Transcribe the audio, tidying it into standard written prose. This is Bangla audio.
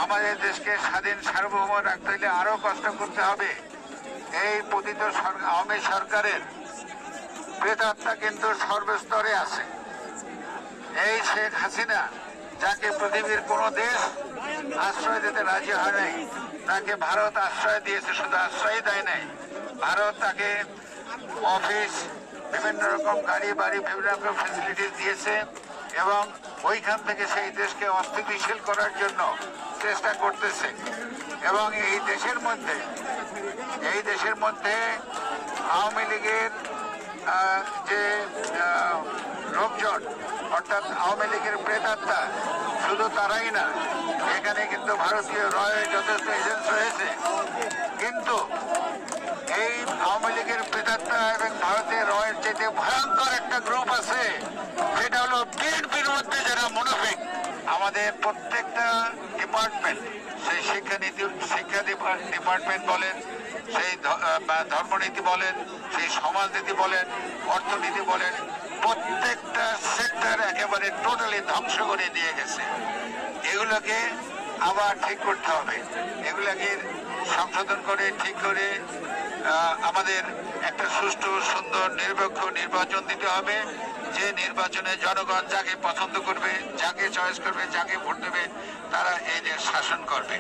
আমাদের দেশকে স্বাধীন সার্বভৌম রাখতে হলে আরো কষ্ট করতে হবে। এই পতিত আওয়ামী সরকারের প্রেতাত্মা কিন্তু সর্বস্তরে আছে। এই শেখ হাসিনা, যাকে পৃথিবীর কোনো দেশ আশ্রয় দিতে রাজি হয় নাই, তাকে ভারত আশ্রয় দিয়েছে। শুধু আশ্রয় দেয় নাই, ভারত তাকে অফিস, বিভিন্ন রকম গাড়ি বাড়ি, বিভিন্ন রকম ফ্যাসিলিটিস দিয়েছে এবং ওইখান থেকে সেই দেশকে অস্থিতিশীল করার জন্য চেষ্টা করতেছে। এবং এই দেশের মধ্যে আওয়ামী লীগের যে লোকজন, অর্থাৎ আওয়ামী লীগের প্রেতাত্মা, শুধু তারাই না, এখানে কিন্তু ভারতীয় রয়ের যথেষ্ট এজেন্ট রয়েছে। কিন্তু এই আওয়ামী লীগের প্রেতাত্মা এবং ভারতের রয়ের চেয়ে ভয়ঙ্কর একটা গ্রুপ আছে, সেটা হলো বিএনপির মধ্যে যারা মুনাফিক। আমাদের প্রত্যেকটা ডিপার্টমেন্ট, সেই শিক্ষা ডিপার্টমেন্ট বলেন, সেই ধর্মনীতি বলেন, সেই সমাজনীতি বলেন, অর্থনীতি বলেন, প্রত্যেকটা সেক্টর একেবারে টোটালি ধ্বংস করে দিয়ে গেছে। এগুলোকে আবার ঠিক করতে হবে, এগুলোকে সংশোধন করে ঠিক করে আমাদের একটা সুষ্ঠু, সুন্দর, নিরপেক্ষ নির্বাচন দিতে হবে। যে নির্বাচনে জনগণ যাকে পছন্দ করবে, যাকে চয়েস করবে, যাকে ভোট দেবে, তারা এই দেশ শাসন করবে।